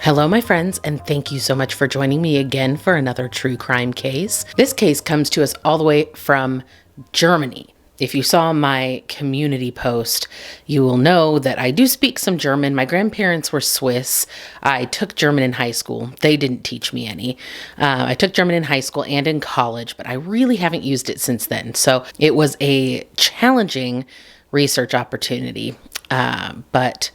Hello, my friends, and thank you so much for joining me again for another true crime case. This case comes to us all the way from Germany. If you saw my community post, you will know that I do speak some German. My grandparents were Swiss. I took German in high school. They didn't teach me any. I took German in high school and in college, but I really haven't used it since then. So it was a challenging research opportunity, but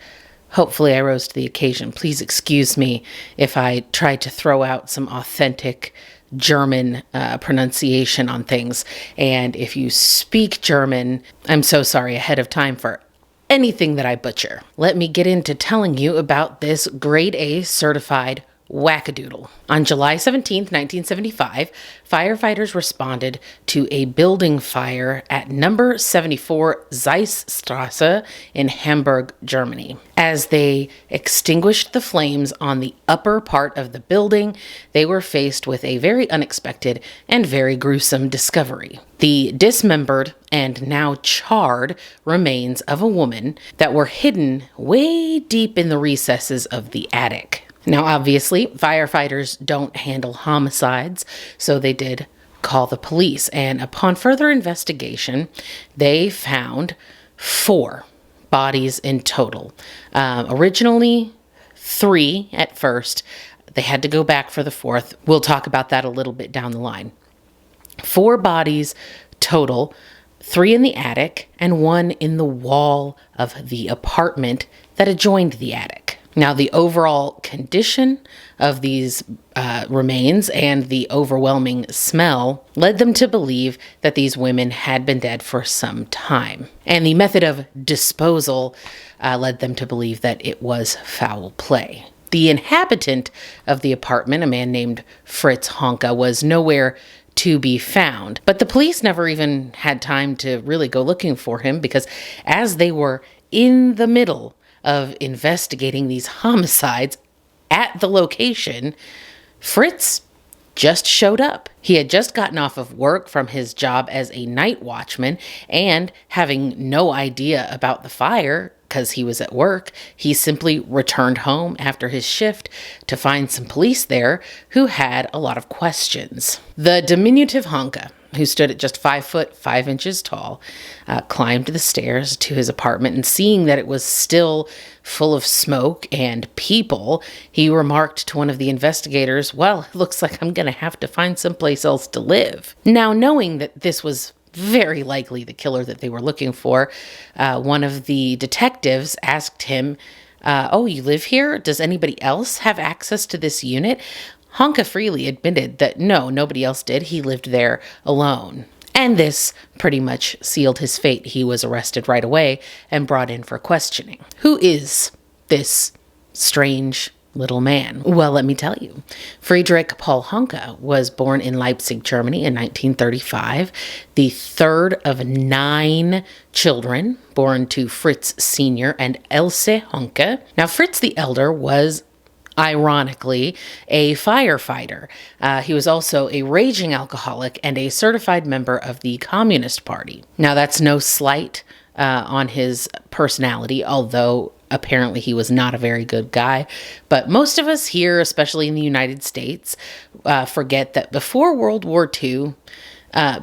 hopefully I rose to the occasion. Please excuse me if I tried to throw out some authentic German pronunciation on things. And if you speak German, I'm so sorry ahead of time for anything that I butcher. Let me get into telling you about this grade A certified wackadoodle. On July 17th, 1975, firefighters responded to a building fire at number 74 Zeissstrasse in Hamburg, Germany. As they extinguished the flames on the upper part of the building, they were faced with a very unexpected and very gruesome discovery. The dismembered and now charred remains of a woman that were hidden way deep in the recesses of the attic. Now, obviously, firefighters don't handle homicides, so they did call the police. And upon further investigation, they found 4 bodies in total. Originally, 3 at first. They had to go back for the 4th. We'll talk about that a little bit down the line. 4 bodies total, 3 in the attic and 1 in the wall of the apartment that adjoined the attic. Now, the overall condition of these remains and the overwhelming smell led them to believe that these women had been dead for some time. And the method of disposal led them to believe that it was foul play. The inhabitant of the apartment, a man named Fritz Honka, was nowhere to be found. But the police never even had time to really go looking for him, because as they were in the middle of investigating these homicides at the location, Fritz just showed up. He had just gotten off of work from his job as a night watchman, and having no idea about the fire because he was at work, he simply returned home after his shift to find some police there who had a lot of questions. The diminutive Honka, who stood at just 5 foot 5 inches tall, climbed the stairs to his apartment, and seeing that it was still full of smoke and people, he remarked to one of the investigators, "Well, it looks like I'm going to have to find someplace else to live." Now, knowing that this was very likely the killer that they were looking for, one of the detectives asked him, "Oh, you live here? Does anybody else have access to this unit?" Honka freely admitted that no, nobody else did. He lived there alone. And this pretty much sealed his fate. He was arrested right away and brought in for questioning. Who is this strange little man? Well, let me tell you. Friedrich Paul Honka was born in Leipzig, Germany in 1935, the 3rd of 9 children born to Fritz Sr. and Else Honka. Now, Fritz the Elder was, ironically, a firefighter. He was also a raging alcoholic and a certified member of the Communist Party. Now, that's no slight on his personality, although apparently he was not a very good guy. But most of us here, especially in the United States, forget that before World War II,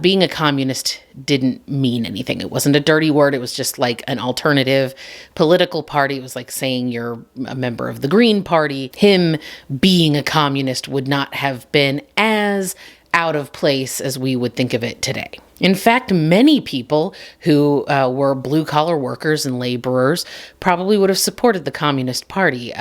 being a communist didn't mean anything. It wasn't a dirty word. It was just like an alternative political party. It was like saying you're a member of the Green Party. Him being a communist would not have been as out of place as we would think of it today. In fact, many people who were blue-collar workers and laborers probably would have supported the Communist Party,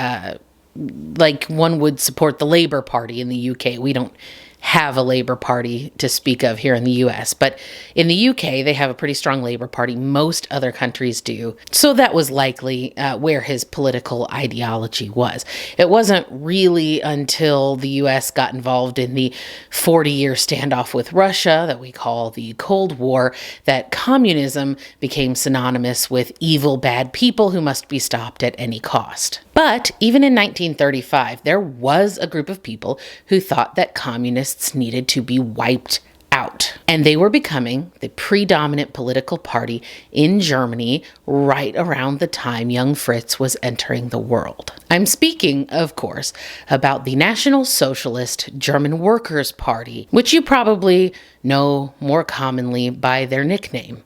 like one would support the Labour Party in the UK. We don't have a Labour Party to speak of here in the US, but in the UK, they have a pretty strong Labour Party. Most other countries do. So that was likely where his political ideology was. It wasn't really until the US got involved in the 40-year standoff with Russia that we call the Cold War that communism became synonymous with evil, bad people who must be stopped at any cost. But even in 1935, there was a group of people who thought that communists needed to be wiped out. And they were becoming the predominant political party in Germany right around the time young Fritz was entering the world. I'm speaking, of course, about the National Socialist German Workers' Party, which you probably know more commonly by their nickname,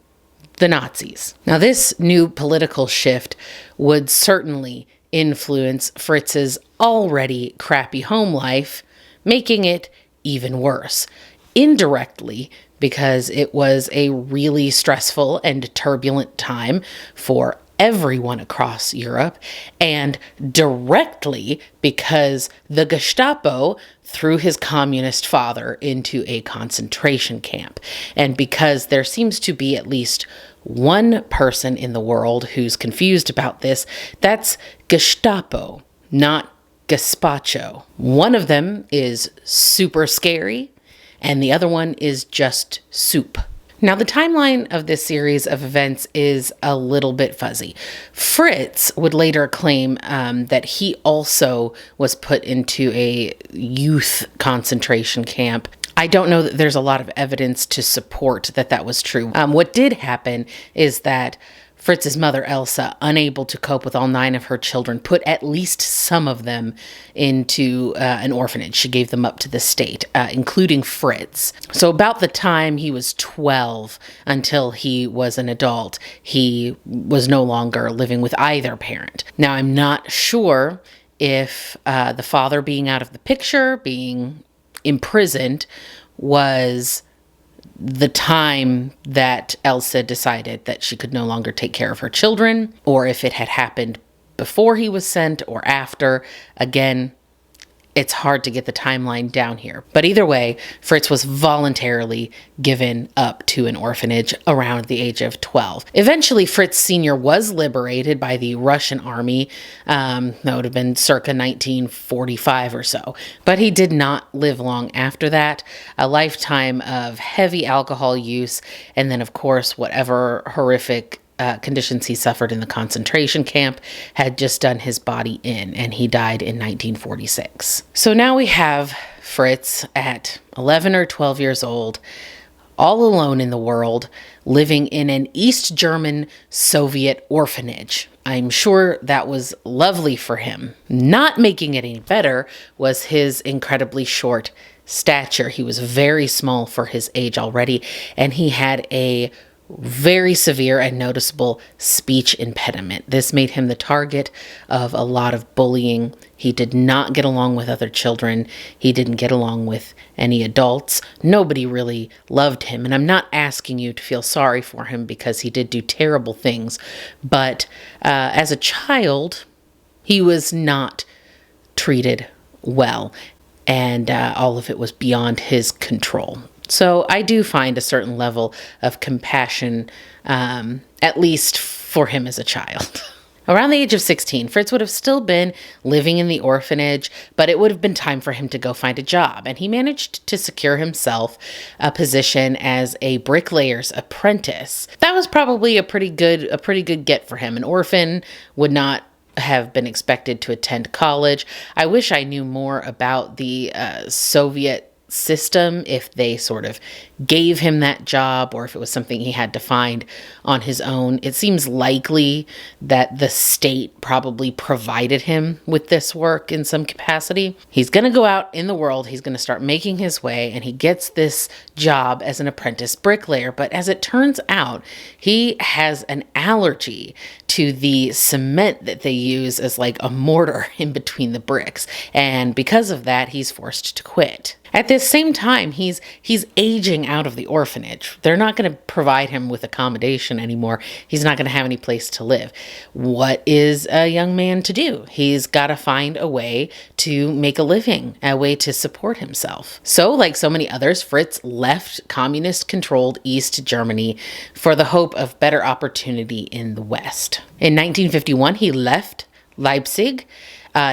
the Nazis. Now, this new political shift would certainly influence Fritz's already crappy home life, making it even worse. Indirectly, because it was a really stressful and turbulent time for everyone across Europe, and directly because the Gestapo threw his communist father into a concentration camp, and because there seems to be at least one person in the world who's confused about this. That's Gestapo, not gazpacho. One of them is super scary, and the other one is just soup. Now, the timeline of this series of events is a little bit fuzzy. Fritz would later claim that he also was put into a youth concentration camp. I don't know that there's a lot of evidence to support that that was true. What did happen is that Fritz's mother, Elsa, unable to cope with all 9 of her children, put at least some of them into an orphanage. She gave them up to the state, including Fritz. So about the time he was 12 until he was an adult, he was no longer living with either parent. Now, I'm not sure if the father being out of the picture, being imprisoned, was the time that Elsa decided that she could no longer take care of her children, or if it had happened before he was sent or after. Again, it's hard to get the timeline down here. But either way, Fritz was voluntarily given up to an orphanage around the age of 12. Eventually, Fritz Sr. was liberated by the Russian army. That would have been circa 1945 or so. But he did not live long after that. A lifetime of heavy alcohol use, and then, of course, whatever horrific conditions he suffered in the concentration camp had just done his body in, and he died in 1946. So now we have Fritz at 11 or 12 years old, all alone in the world, living in an East German Soviet orphanage. I'm sure that was lovely for him. Not making it any better was his incredibly short stature. He was very small for his age already, and he had a very severe and noticeable speech impediment. This made him the target of a lot of bullying. He did not get along with other children. He didn't get along with any adults. Nobody really loved him. And I'm not asking you to feel sorry for him, because he did do terrible things. But as a child, he was not treated well. And all of it was beyond his control. So I do find a certain level of compassion, at least for him as a child. Around the age of 16, Fritz would have still been living in the orphanage, but it would have been time for him to go find a job. And he managed to secure himself a position as a bricklayer's apprentice. That was probably a pretty good get for him. An orphan would not have been expected to attend college. I wish I knew more about the Soviet system, if they sort of gave him that job or if it was something he had to find on his own. It seems likely that the state probably provided him with this work in some capacity. He's going to go out in the world, he's going to start making his way, and he gets this job as an apprentice bricklayer. But as it turns out, he has an allergy to the cement that they use as like a mortar in between the bricks. And because of that, he's forced to quit. At this same time, he's aging out of the orphanage. They're not going to provide him with accommodation anymore. He's not going to have any place to live. What is a young man to do? He's got to find a way to make a living, a way to support himself. So, like so many others, Fritz left communist-controlled East Germany for the hope of better opportunity in the West. In 1951, he left Leipzig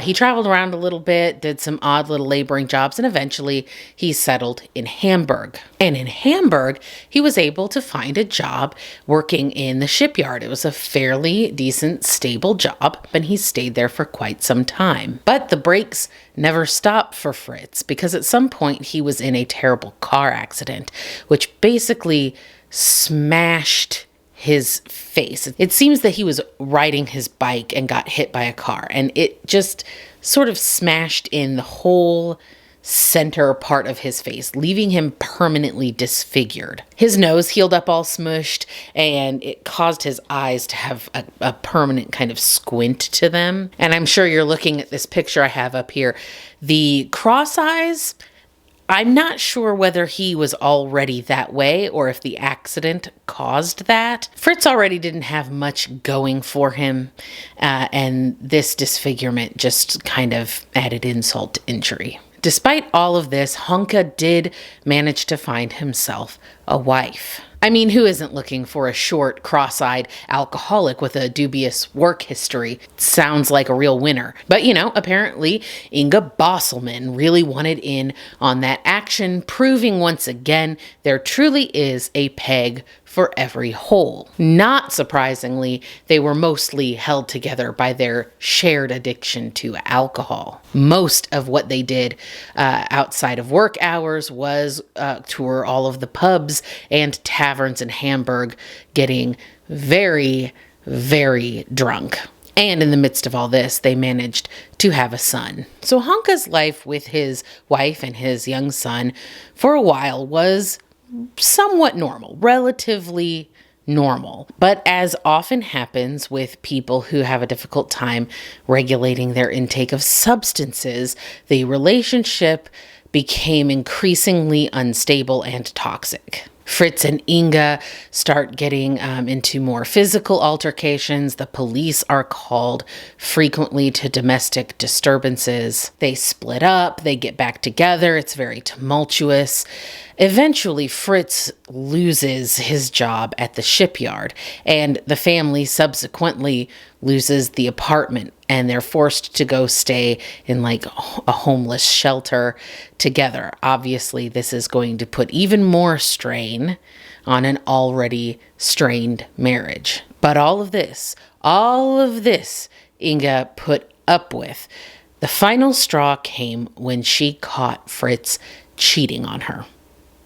He traveled around a little bit, did some odd little laboring jobs, and eventually he settled in Hamburg. And in Hamburg, he was able to find a job working in the shipyard. It was a fairly decent, stable job, and he stayed there for quite some time. But the breaks never stopped for Fritz, because at some point he was in a terrible car accident, which basically smashed his face. It seems that he was riding his bike and got hit by a car, and it just sort of smashed in the whole center part of his face, leaving him permanently disfigured. His nose healed up all smushed, and it caused his eyes to have a permanent kind of squint to them. And I'm sure you're looking at this picture I have up here. The cross eyes, I'm not sure whether he was already that way or if the accident caused that. Fritz already didn't have much going for him, and this disfigurement just kind of added insult to injury. Despite all of this, Honka did manage to find himself a wife. I mean, who isn't looking for a short, cross-eyed alcoholic with a dubious work history? Sounds like a real winner. But, apparently Inga Bosselman really wanted in on that action, proving once again there truly is a peg for every hole. Not surprisingly, they were mostly held together by their shared addiction to alcohol. Most of what they did outside of work hours was tour all of the pubs and taverns in Hamburg, getting very, very drunk. And in the midst of all this, they managed to have a son. So Honka's life with his wife and his young son for a while was somewhat normal, relatively normal. But as often happens with people who have a difficult time regulating their intake of substances, the relationship became increasingly unstable and toxic. Fritz and Inga start getting into more physical altercations. The police are called frequently to domestic disturbances. They split up, they get back together. It's very tumultuous. Eventually, Fritz loses his job at the shipyard, and the family subsequently loses the apartment, and they're forced to go stay in like a homeless shelter together. Obviously, this is going to put even more strain on an already strained marriage. But all of this, Inga put up with. The final straw came when she caught Fritz cheating on her.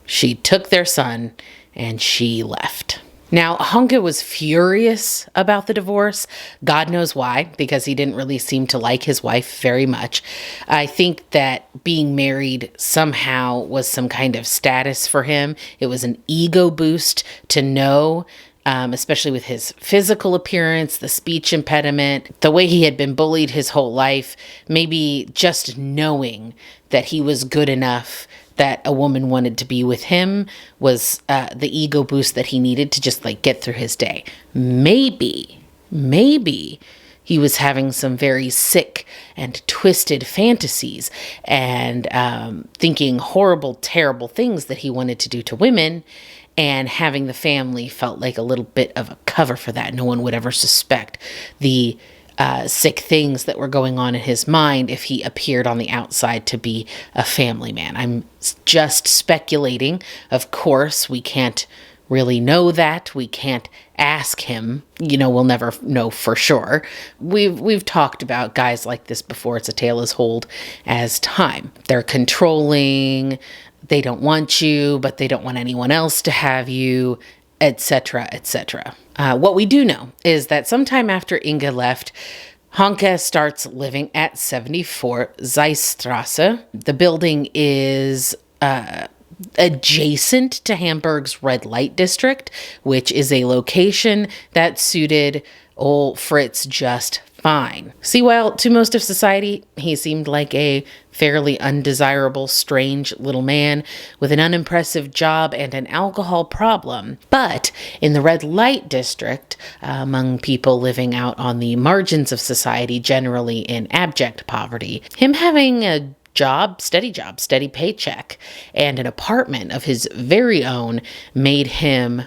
She took their son and she left. Now, Honka was furious about the divorce. God knows why, because he didn't really seem to like his wife very much. I think that being married somehow was some kind of status for him. It was an ego boost to know, especially with his physical appearance, the speech impediment, the way he had been bullied his whole life. Maybe just knowing that he was good enough, that a woman wanted to be with him, was the ego boost that he needed to just get through his day. Maybe he was having some very sick and twisted fantasies and thinking horrible, terrible things that he wanted to do to women, and having the family felt like a little bit of a cover for that. No one would ever suspect the sick things that were going on in his mind if he appeared on the outside to be a family man. I'm just speculating. Of course, we can't really know that. We can't ask him. We'll never know for sure. We've talked about guys like this before. It's a tale as old as time. They're controlling. They don't want you, but they don't want anyone else to have you, etc., etc. What we do know is that sometime after Inga left, Honka starts living at 74 Zeissstrasse. The building is adjacent to Hamburg's red light district, which is a location that suited old Fritz just fine. See, while to most of society, he seemed like a fairly undesirable, strange little man with an unimpressive job and an alcohol problem. But in the red light district, among people living out on the margins of society, generally in abject poverty, him having a steady paycheck, and an apartment of his very own made him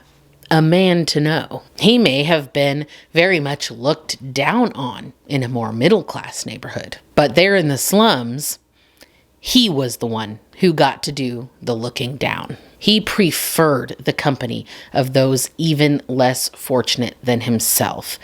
a man to know. He may have been very much looked down on in a more middle-class neighborhood. But there in the slums, he was the one who got to do the looking down. He preferred the company of those even less fortunate than himself,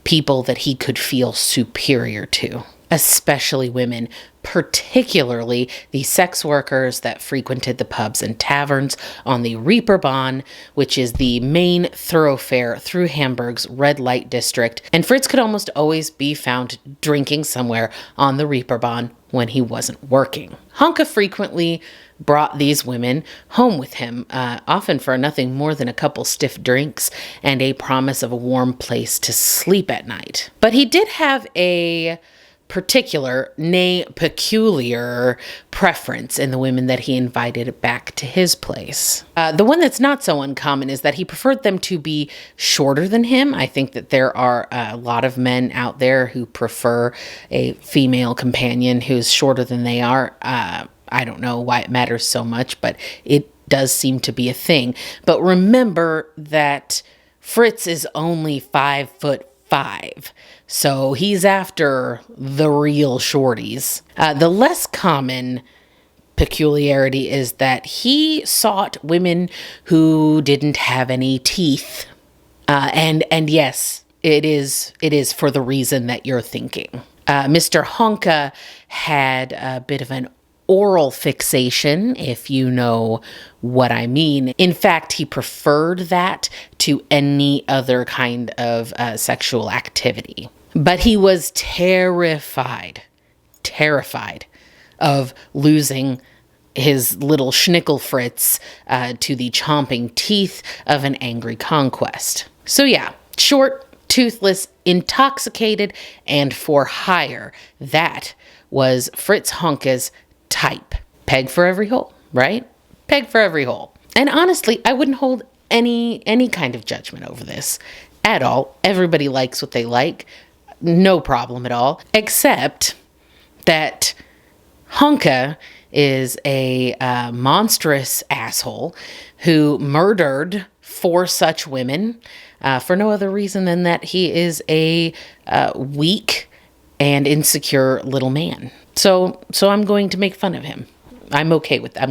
people that he could feel superior to, especially women, particularly the sex workers that frequented the pubs and taverns on the Reeperbahn, which is the main thoroughfare through Hamburg's red light district. And Fritz could almost always be found drinking somewhere on the Reeperbahn when he wasn't working. Honka frequently brought these women home with him, often for nothing more than a couple stiff drinks and a promise of a warm place to sleep at night. But he did have a particular, nay, peculiar preference in the women that he invited back to his place. The one that's not so uncommon is that he preferred them to be shorter than him. I think that there are a lot of men out there who prefer a female companion who's shorter than they are. I don't know why it matters so much, but it does seem to be a thing. But remember that Fritz is only 5'5", so he's after the real shorties. The less common peculiarity is that he sought women who didn't have any teeth. And yes, it is for the reason that you're thinking. Mr. Honka had a bit of an oral fixation, if you know what I mean. In fact, he preferred that to any other kind of sexual activity. But he was terrified of losing his little schnickel Fritz to the chomping teeth of an angry conquest. So yeah, short, toothless, intoxicated, and for hire. That was Fritz Honka's type. Peg for every hole, right? Peg for every hole. And honestly, I wouldn't hold any kind of judgment over this at all. Everybody likes what they like. No problem at all. Except that Honka is a monstrous asshole who murdered 4 such women for no other reason than that he is a weak and insecure little man. So I'm going to make fun of him. I'm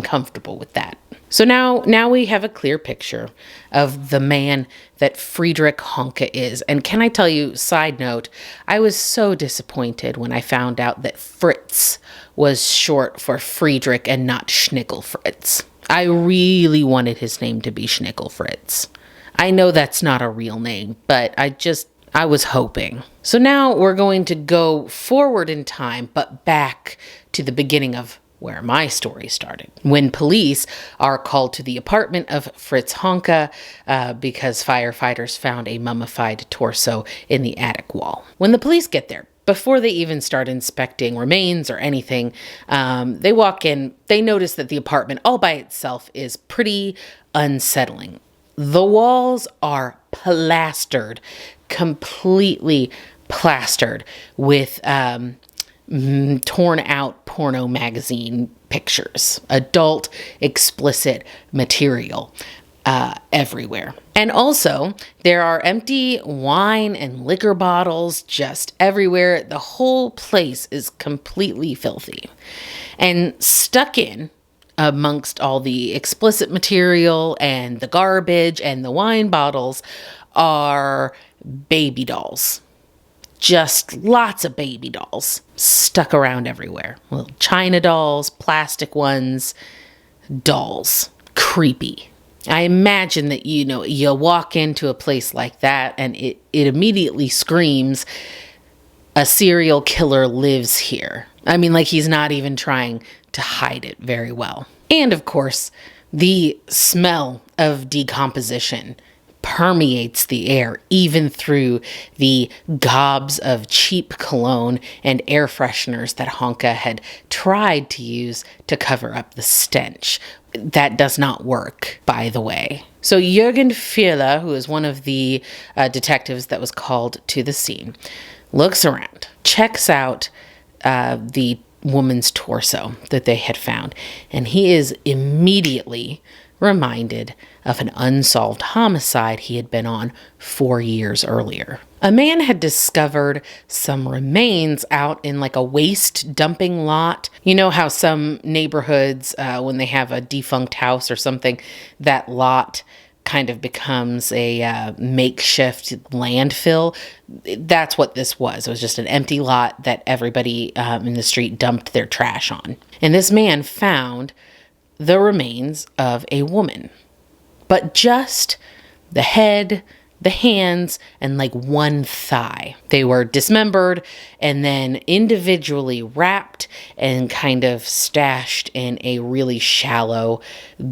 comfortable with that. So now we have a clear picture of the man that Friedrich Honka is. And can I tell you, side note, I was so disappointed when I found out that Fritz was short for Friedrich and not Schnickel Fritz. I really wanted his name to be Schnickel Fritz. I know that's not a real name, but I was hoping. So now we're going to go forward in time, but back to the beginning of where my story started. When police are called to the apartment of Fritz Honka because firefighters found a mummified torso in the attic wall. When the police get there, before they even start inspecting remains or anything, they walk in, they notice that the apartment all by itself is pretty unsettling. The walls are plastered, completely plastered with torn out porno magazine pictures, adult explicit material everywhere. And also there are empty wine and liquor bottles just everywhere. The whole place is completely filthy. And stuck in amongst all the explicit material and the garbage and the wine bottles are baby dolls. Just lots of baby dolls stuck around everywhere. Little China dolls, plastic ones, dolls. Creepy. I imagine that, you walk into a place like that and it immediately screams, a serial killer lives here. I mean, like he's not even trying to hide it very well. And of course, the smell of decomposition permeates the air, even through the gobs of cheap cologne and air fresheners that Honka had tried to use to cover up the stench. That does not work, by the way. So Jürgen Fehler, who is one of the detectives that was called to the scene, looks around, checks out the woman's torso that they had found, and he is immediately reminded of an unsolved homicide he had been on 4 years earlier. A man had discovered some remains out in like a waste dumping lot. You know how some neighborhoods, when they have a defunct house or something, that lot kind of becomes a makeshift landfill. That's what this was. It was just an empty lot that everybody in the street dumped their trash on. And this man found the remains of a woman, but just the head, the hands, and like one thigh. They were dismembered and then individually wrapped and kind of stashed in a really shallow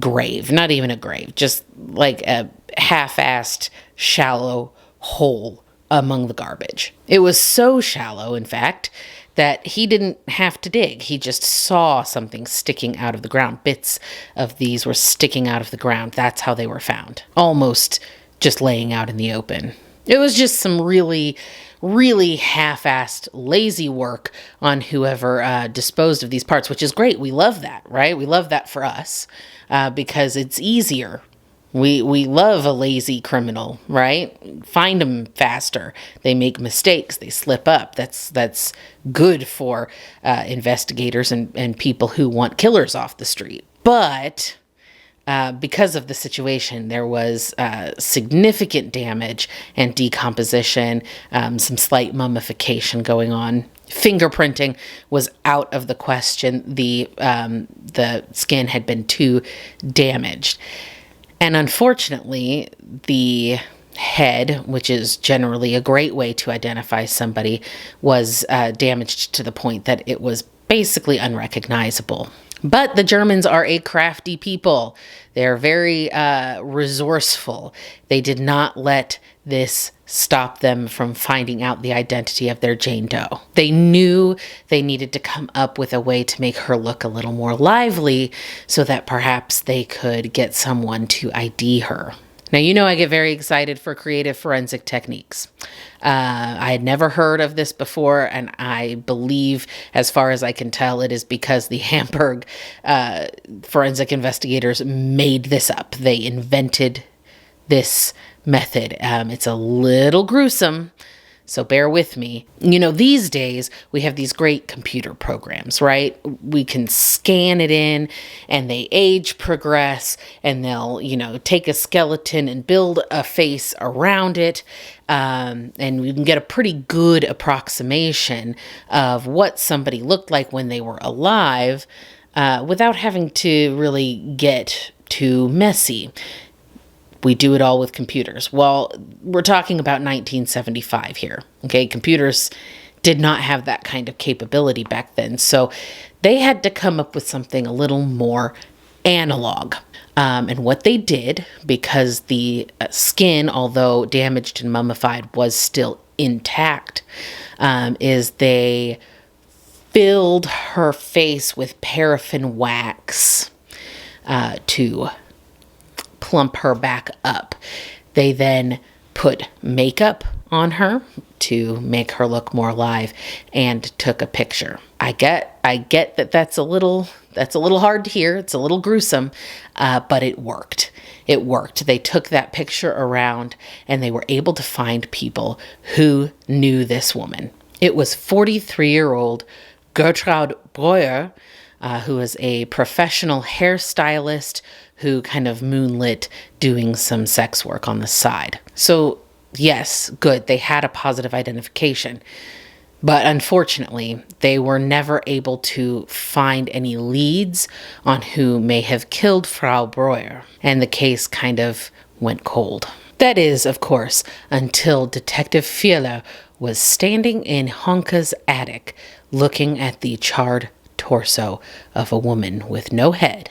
grave. Not even a grave, just like a half-assed shallow hole among the garbage. It was so shallow, in fact, that he didn't have to dig. He just saw something sticking out of the ground. Bits of these were sticking out of the ground. That's how they were found. Almost just laying out in the open. It was just some really, really half-assed lazy work on whoever disposed of these parts, which is great. We love that, right? We love that for us because it's easier. We love a lazy criminal, right? Find them faster. They make mistakes. They slip up. That's good for investigators and people who want killers off the street. But because of the situation, there was significant damage and decomposition, some slight mummification going on. Fingerprinting was out of the question. The skin had been too damaged. And unfortunately, the head, which is generally a great way to identify somebody, was damaged to the point that it was basically unrecognizable. But the Germans are a crafty people. They're very resourceful. They did not let this stop them from finding out the identity of their Jane Doe. They knew they needed to come up with a way to make her look a little more lively so that perhaps they could get someone to ID her. Now, you know I get very excited for creative forensic techniques. I had never heard of this before, and I believe, as far as I can tell, it is because the Hamburg forensic investigators made this up. They invented this method. It's a little gruesome, so bear with me. You know, these days we have these great computer programs, right? We can scan it in and they age progress, and they'll, take a skeleton and build a face around it. And we can get a pretty good approximation of what somebody looked like when they were alive without having to really get too messy. We do it all with computers. Well, we're talking about 1975 here, okay? Computers did not have that kind of capability back then. So they had to come up with something a little more analog. And what they did, because the skin, although damaged and mummified, was still intact, is they filled her face with paraffin wax to plump her back up. They then put makeup on her to make her look more alive and took a picture. I get that that's a little hard to hear. It's a little gruesome, but it worked. It worked. They took that picture around and they were able to find people who knew this woman. It was 43-year-old Gertrude Breuer, who was a professional hairstylist who kind of moonlit doing some sex work on the side. So yes, good, they had a positive identification. But unfortunately, they were never able to find any leads on who may have killed Frau Breuer, and the case kind of went cold. That is, of course, until Detective Fiedler was standing in Honka's attic looking at the charred torso of a woman with no head,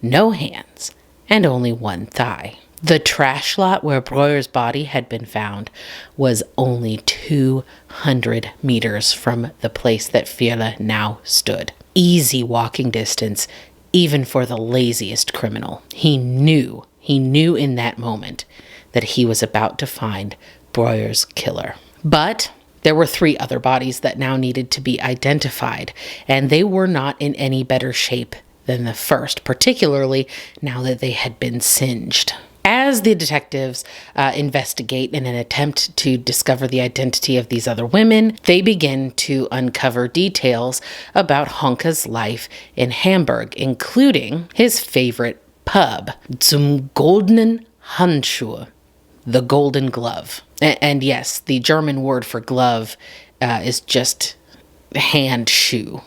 no hands, and only one thigh. The trash lot where Breuer's body had been found was only 200 meters from the place that Fiedler now stood. Easy walking distance, even for the laziest criminal. He knew in that moment that he was about to find Breuer's killer. But there were 3 other bodies that now needed to be identified, and they were not in any better shape than the first, particularly now that they had been singed. As the detectives investigate in an attempt to discover the identity of these other women, they begin to uncover details about Honka's life in Hamburg, including his favorite pub, Zum Goldenen Handschuh, the golden glove. And yes, the German word for glove is just hand shoe.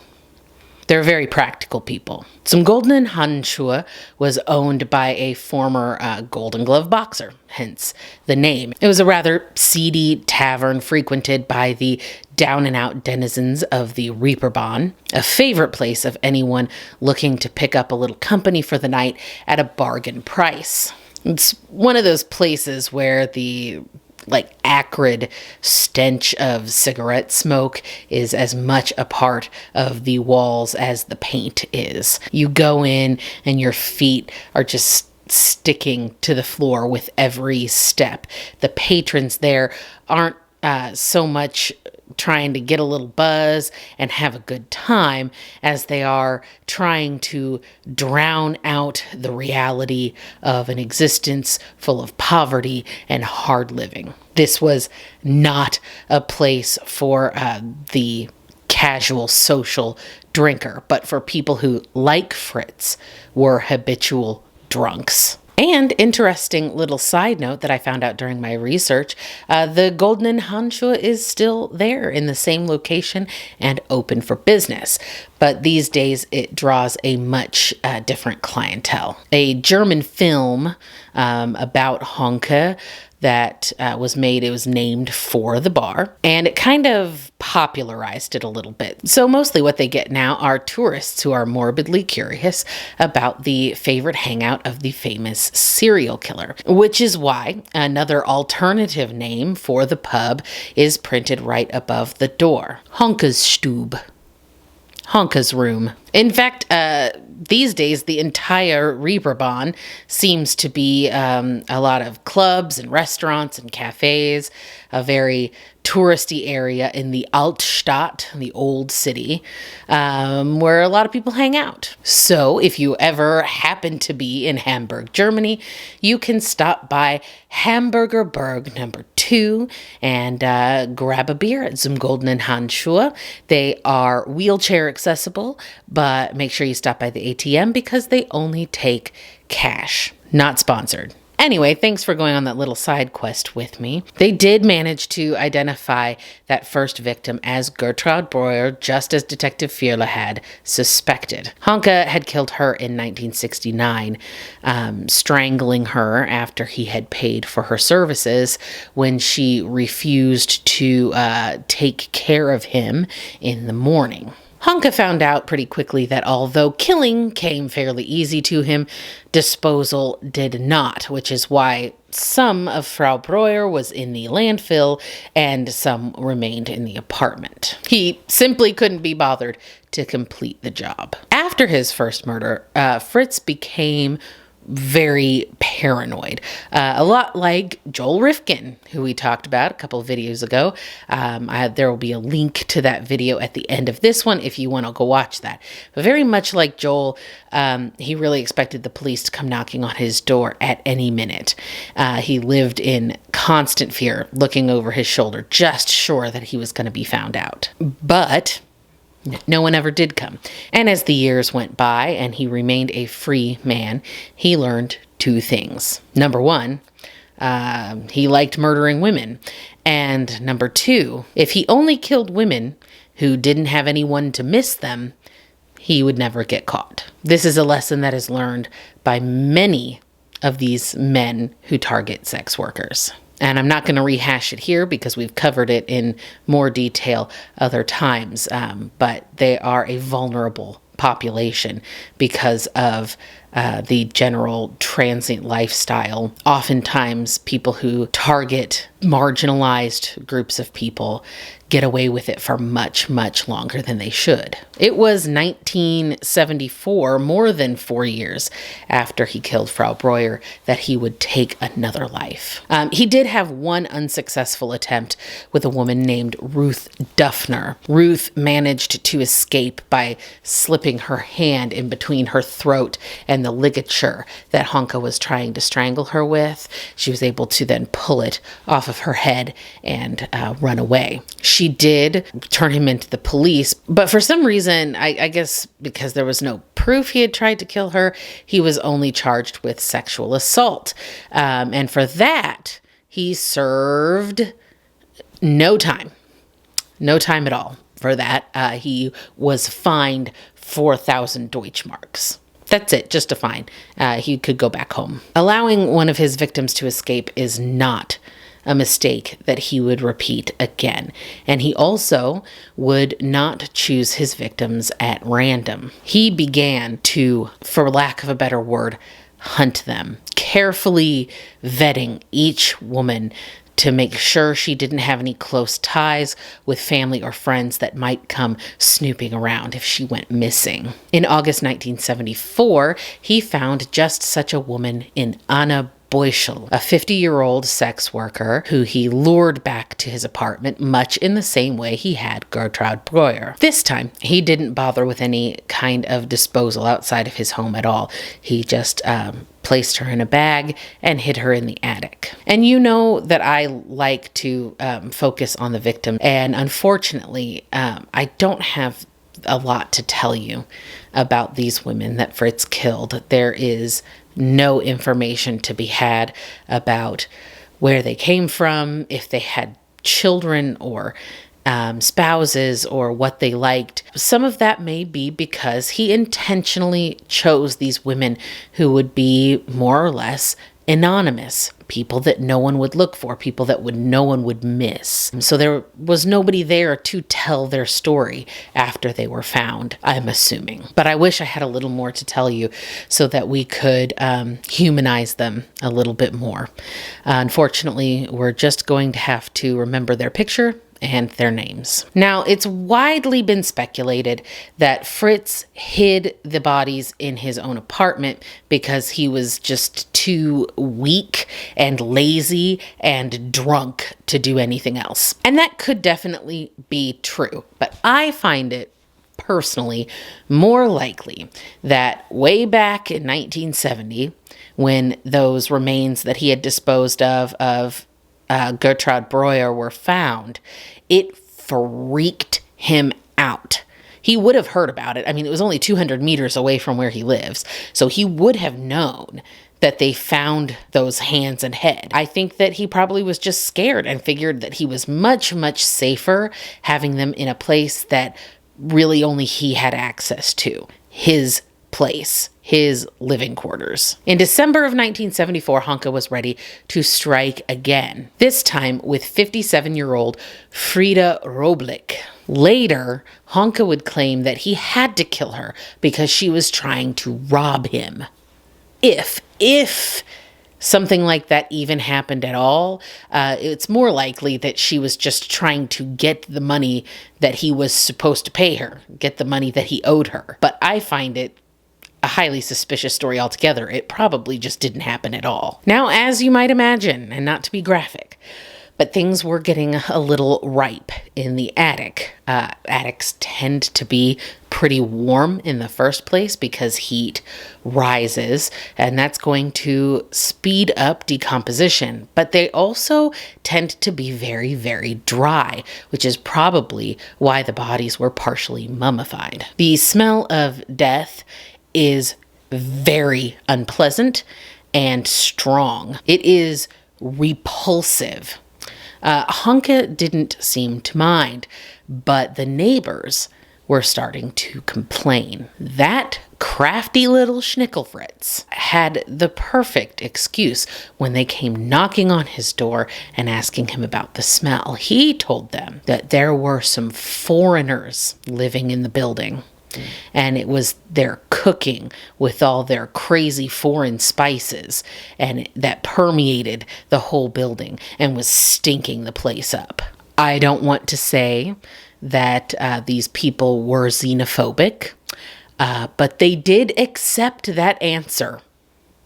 They're very practical people. Zum Goldenen Handschuh was owned by a former Golden Glove boxer, hence the name. It was a rather seedy tavern frequented by the down-and-out denizens of the Reeperbahn, a favorite place of anyone looking to pick up a little company for the night at a bargain price. It's one of those places where the acrid stench of cigarette smoke is as much a part of the walls as the paint is. You go in and your feet are just sticking to the floor with every step. The patrons there aren't so much trying to get a little buzz and have a good time as they are trying to drown out the reality of an existence full of poverty and hard living. This was not a place for the casual social drinker, but for people who, like Fritz, were habitual drunks. And interesting little side note that I found out during my research, the Goldenen Handschuh is still there in the same location and open for business. But these days it draws a much different clientele. A German film about Honka that was made, it was named for the bar, and it kind of popularized it a little bit. So mostly what they get now are tourists who are morbidly curious about the favorite hangout of the famous serial killer, which is why another alternative name for the pub is printed right above the door. Honka's Stube. Honka's room. In fact, these days, the entire Reeperbahn seems to be a lot of clubs and restaurants and cafes, a very touristy area in the Altstadt, the old city, where a lot of people hang out. So if you ever happen to be in Hamburg, Germany, you can stop by Hamburger Berg number 2 and grab a beer at Zum Goldenen Handschuh. They are wheelchair accessible, but make sure you stop by the ATM because they only take cash. Not sponsored. Anyway, thanks for going on that little side quest with me. They did manage to identify that first victim as Gertrude Breuer, just as Detective Fierle had suspected. Honka had killed her in 1969, strangling her after he had paid for her services when she refused to take care of him in the morning. Honka found out pretty quickly that although killing came fairly easy to him, disposal did not, which is why some of Frau Breuer was in the landfill and some remained in the apartment. He simply couldn't be bothered to complete the job. After his first murder, Fritz became very paranoid. A lot like Joel Rifkin, who we talked about a couple of videos ago. There will be a link to that video at the end of this one if you want to go watch that. But very much like Joel, he really expected the police to come knocking on his door at any minute. He lived in constant fear, looking over his shoulder, just sure that he was going to be found out. But no one ever did come. And as the years went by and he remained a free man, he learned 2 things. Number 1, he liked murdering women. And number 2, if he only killed women who didn't have anyone to miss them, he would never get caught. This is a lesson that is learned by many of these men who target sex workers. And I'm not going to rehash it here because we've covered it in more detail other times, but they are a vulnerable population because of the general transient lifestyle. Oftentimes, people who target marginalized groups of people get away with it for much, much longer than they should. It was 1974, more than 4 years after he killed Frau Breuer, that he would take another life. He did have one unsuccessful attempt with a woman named Ruth Duffner. Ruth managed to escape by slipping her hand in between her throat and the ligature that Honka was trying to strangle her with. She was able to then pull it off of her head and run away. She did turn him into the police, but for some reason, I guess because there was no proof he had tried to kill her, he was only charged with sexual assault. And for that, he served no time. No time at all. For that, he was fined 4,000 Deutschmarks. That's it, just a fine. He could go back home. Allowing one of his victims to escape is not a mistake that he would repeat again. And he also would not choose his victims at random. He began to, for lack of a better word, hunt them, carefully vetting each woman to make sure she didn't have any close ties with family or friends that might come snooping around if she went missing. In August 1974, he found just such a woman in Anna Beuschel, a 50-year-old sex worker who he lured back to his apartment much in the same way he had Gertrude Breuer. This time, he didn't bother with any kind of disposal outside of his home at all. He just placed her in a bag and hid her in the attic. And you know that I like to focus on the victim, and unfortunately, I don't have a lot to tell you about these women that Fritz killed. There is no information to be had about where they came from, if they had children or spouses, or what they liked. Some of that may be because he intentionally chose these women who would be more or less anonymous, people that no one would look for, people that no one would miss. So there was nobody there to tell their story after they were found, I'm assuming. But I wish I had a little more to tell you so that we could humanize them a little bit more. Unfortunately, we're just going to have to remember their picture and their names. Now, it's widely been speculated that Fritz hid the bodies in his own apartment because he was just too weak and lazy and drunk to do anything else. And that could definitely be true, but I find it personally more likely that way back in 1970, when those remains that he had disposed of Gertrude Breuer were found, it freaked him out. He would have heard about it. I mean, it was only 200 meters away from where he lives, so he would have known that they found those hands and head. I think that he probably was just scared and figured that he was much, much safer having them in a place that really only he had access to. His place, his living quarters. In December of 1974, Honka was ready to strike again, this time with 57-year-old Frieda Roblick. Later, Honka would claim that he had to kill her because she was trying to rob him. If something like that even happened at all, it's more likely that she was just trying to get the money that he was supposed to pay her, get the money that he owed her. But I find it a highly suspicious story altogether. It probably just didn't happen at all. Now, as you might imagine, and not to be graphic, but things were getting a little ripe in the attic. Attics tend to be pretty warm in the first place because heat rises, and that's going to speed up decomposition. But they also tend to be very, very dry, which is probably why the bodies were partially mummified. The smell of death is very unpleasant and strong. It is repulsive. Honka didn't seem to mind, but the neighbors were starting to complain. That crafty little Schnickelfritz had the perfect excuse when they came knocking on his door and asking him about the smell. He told them that there were some foreigners living in the building. And it was their cooking with all their crazy foreign spices, and that permeated the whole building and was stinking the place up. I don't want to say that these people were xenophobic, but they did accept that answer.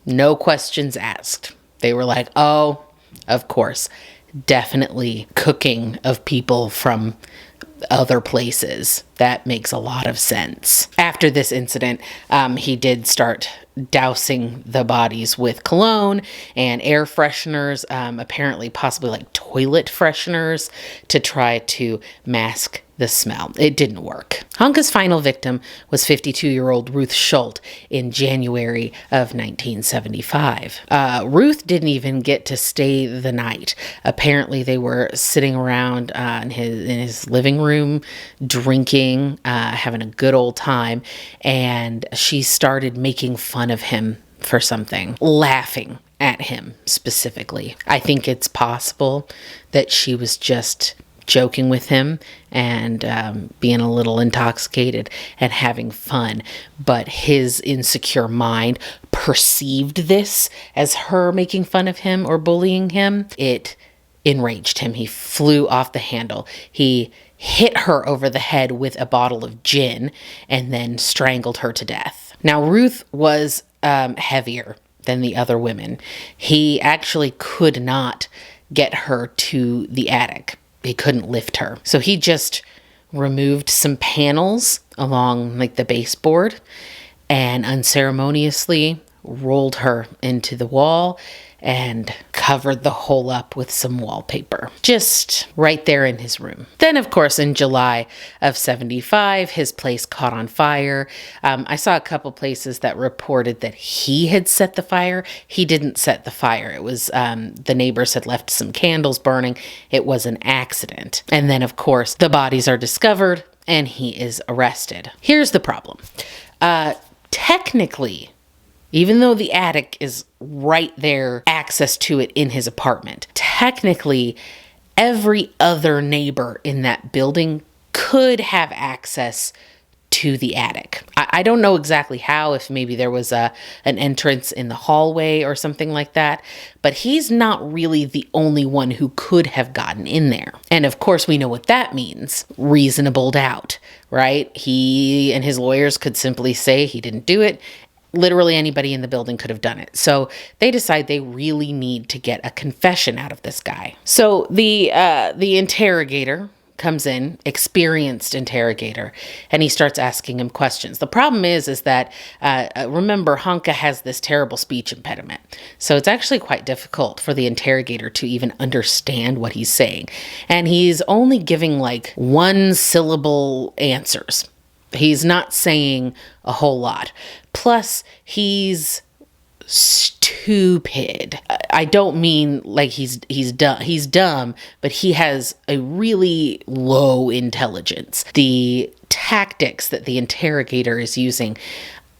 No questions asked. They were like, oh, of course, definitely cooking of people from other places. That makes a lot of sense. After this incident, he did start dousing the bodies with cologne and air fresheners, apparently possibly like toilet fresheners, to try to mask the smell. It didn't work. Honka's final victim was 52-year-old Ruth Schult in January of 1975. Ruth didn't even get to stay the night. Apparently, they were sitting around in his living room, drinking, having a good old time, and she started making fun of him for something, laughing at him specifically. I think it's possible that she was just joking with him and being a little intoxicated and having fun, but his insecure mind perceived this as her making fun of him or bullying him. It enraged him. He flew off the handle. He hit her over the head with a bottle of gin and then strangled her to death. Now, Ruth was heavier than the other women. He actually could not get her to the attic. He couldn't lift her. So he just removed some panels along like the baseboard and unceremoniously rolled her into the wall and covered the hole up with some wallpaper, just right there in his room. Then, of course, in July of 75, his place caught on fire. I saw a couple places that reported that he had set the fire. He didn't set the fire. It was the neighbors had left some candles burning. It was an accident. And then, of course, the bodies are discovered and he is arrested. Here's the problem. Technically, even though the attic is right there, access to it in his apartment, technically, every other neighbor in that building could have access to the attic. I don't know exactly how, if maybe there was an entrance in the hallway or something like that, but he's not really the only one who could have gotten in there. And of course, we know what that means. Reasonable doubt, right? He and his lawyers could simply say he didn't do it. Literally anybody in the building could have done it. So they decide they really need to get a confession out of this guy. So the interrogator comes in, experienced interrogator, and he starts asking him questions. The problem is that, remember, Honka has this terrible speech impediment. So it's actually quite difficult for the interrogator to even understand what he's saying. And he's only giving like one syllable answers. He's not saying a whole lot. Plus, he's stupid. I don't mean like he's dumb. He's dumb, but he has a really low intelligence. The tactics that the interrogator is using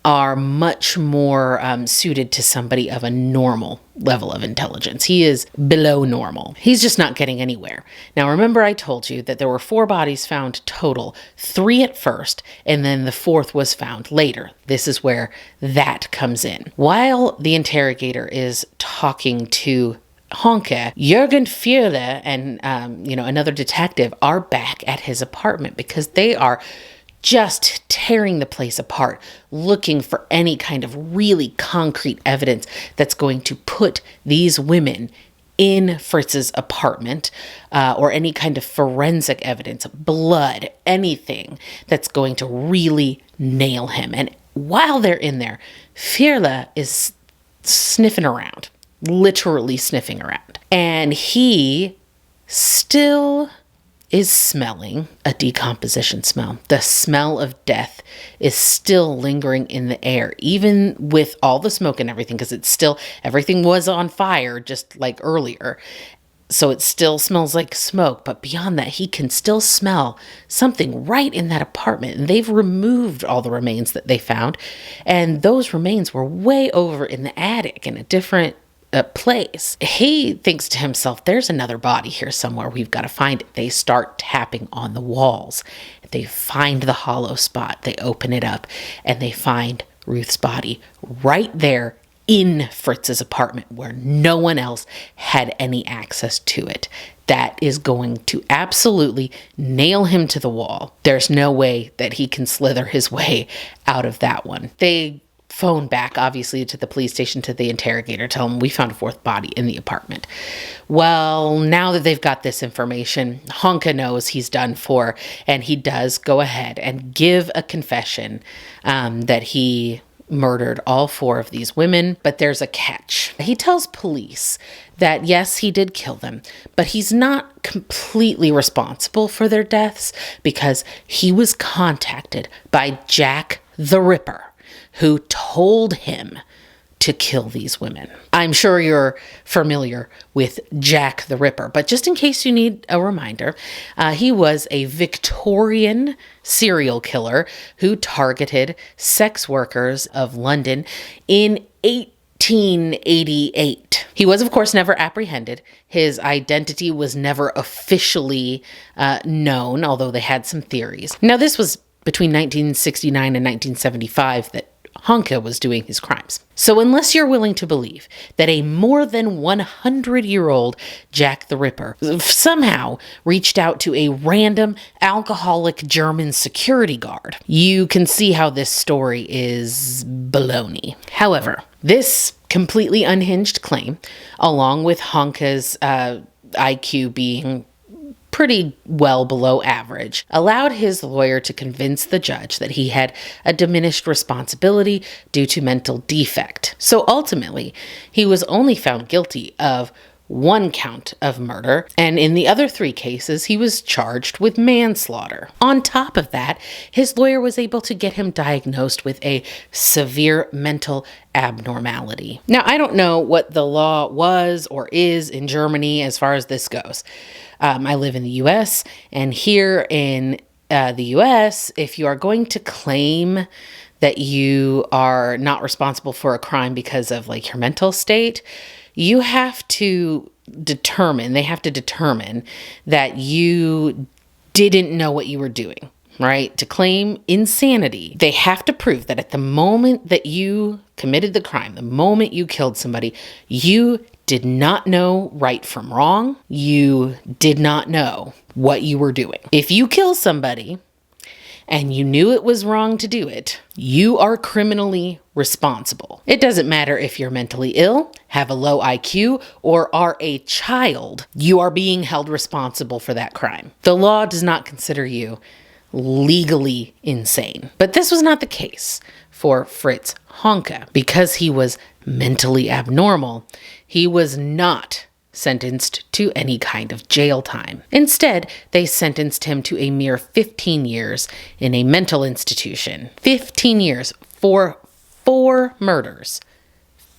are much more suited to somebody of a normal level of intelligence. He is below normal. He's just not getting anywhere. Now, remember I told you that there were 4 bodies found total, 3 at first, and then the 4th was found later. This is where that comes in. While the interrogator is talking to Honka, Jürgen Fierle and another detective are back at his apartment because they are just tearing the place apart, looking for any kind of really concrete evidence that's going to put these women in Fritz's apartment, or any kind of forensic evidence, blood, anything that's going to really nail him. And while they're in there, Fierle is sniffing around, literally sniffing around. And he still is smelling a decomposition smell. The smell of death is still lingering in the air, even with all the smoke and everything, because it's still, everything was on fire just like earlier. So it still smells like smoke, but beyond that, he can still smell something right in that apartment. And they've removed all the remains that they found. And those remains were way over in the attic in a different place. He thinks to himself, there's another body here somewhere. We've got to find it. They start tapping on the walls. They find the hollow spot. They open it up and they find Ruth's body right there in Fritz's apartment where no one else had any access to it. That is going to absolutely nail him to the wall. There's no way that he can slither his way out of that one. They phone back, obviously, to the police station, to the interrogator, tell him we found a fourth body in the apartment. Well, now that they've got this information, Honka knows he's done for, and he does go ahead and give a confession that he murdered all 4 of these women, but there's a catch. He tells police that yes, he did kill them, but he's not completely responsible for their deaths because he was contacted by Jack the Ripper, who told him to kill these women. I'm sure you're familiar with Jack the Ripper, but just in case you need a reminder, he was a Victorian serial killer who targeted sex workers of London in 1888. He was, of course, never apprehended. His identity was never officially known, although they had some theories. Now, this was between 1969 and 1975 that Honka was doing his crimes. So unless you're willing to believe that a more than 100-year-old Jack the Ripper somehow reached out to a random alcoholic German security guard, you can see how this story is baloney. However, this completely unhinged claim, along with Honka's IQ being pretty well below average, allowed his lawyer to convince the judge that he had a diminished responsibility due to mental defect. So ultimately, he was only found guilty of 1 count of murder, and in the other 3 cases, he was charged with manslaughter. On top of that, his lawyer was able to get him diagnosed with a severe mental abnormality. Now, I don't know what the law was or is in Germany as far as this goes. I live in the U.S., and here in the U.S., if you are going to claim that you are not responsible for a crime because of like your mental state, you have to determine that you didn't know what you were doing, right? To claim insanity, they have to prove that at the moment that you committed the crime, the moment you killed somebody, you did not know right from wrong. You did not know what you were doing. If you kill somebody and you knew it was wrong to do it, you are criminally responsible. It doesn't matter if you're mentally ill, have a low IQ, or are a child. You are being held responsible for that crime. The law does not consider you legally insane. But this was not the case for Fritz Honka. Because he was mentally abnormal, he was not sentenced to any kind of jail time. Instead, they sentenced him to a mere 15 years in a mental institution. 15 years for 4 murders.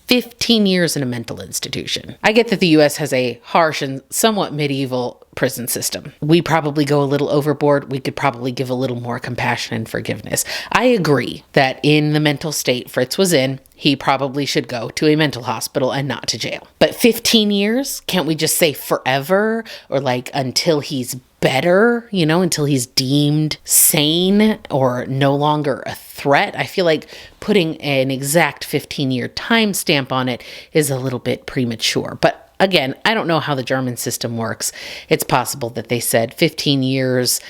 15 years in a mental institution. I get that the U.S. has a harsh and somewhat medieval prison system. We probably go a little overboard. We could probably give a little more compassion and forgiveness. I agree that in the mental state Fritz was in, he probably should go to a mental hospital and not to jail. But 15 years? Can't we just say forever? Or like until he's better, until he's deemed sane or no longer a threat? I feel like putting an exact 15-year timestamp on it is a little bit premature. But again, I don't know how the German system works. It's possible that they said 15 years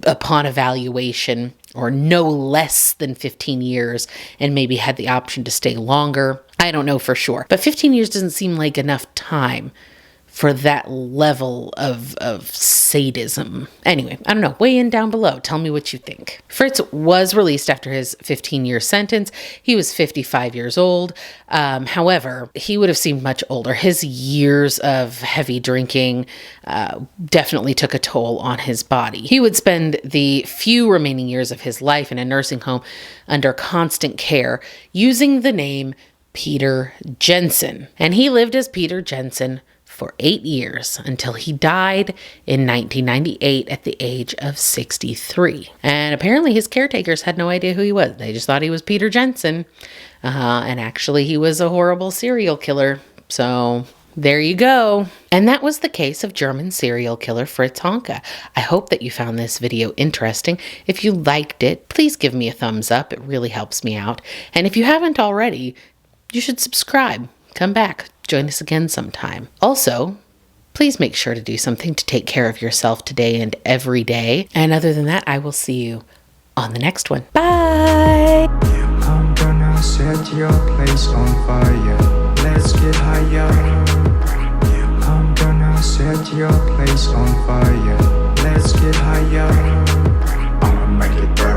upon evaluation, or no less than 15 years, and maybe had the option to stay longer. I don't know for sure. But 15 years doesn't seem like enough time for that level of sadism. Anyway, I don't know. Weigh in down below. Tell me what you think. Fritz was released after his 15-year sentence. He was 55 years old. However, he would have seemed much older. His years of heavy drinking definitely took a toll on his body. He would spend the few remaining years of his life in a nursing home under constant care, using the name Peter Jensen. And he lived as Peter Jensen for 8 years until he died in 1998 at the age of 63. And apparently his caretakers had no idea who he was. They just thought he was Peter Jensen. And actually he was a horrible serial killer. So There you go. And that was the case of German serial killer Fritz Honka. I hope that you found this video interesting. If you liked it, please give me a thumbs up. It really helps me out. And if you haven't already, you should subscribe. Come back. Join us again sometime. Also, please make sure to do something to take care of yourself today and every day. And other than that, I will see you on the next one. Bye! I'm gonna set your place on fire. Let's get higher. I'm gonna set your place on fire. Let's get higher. I'ma make it burn.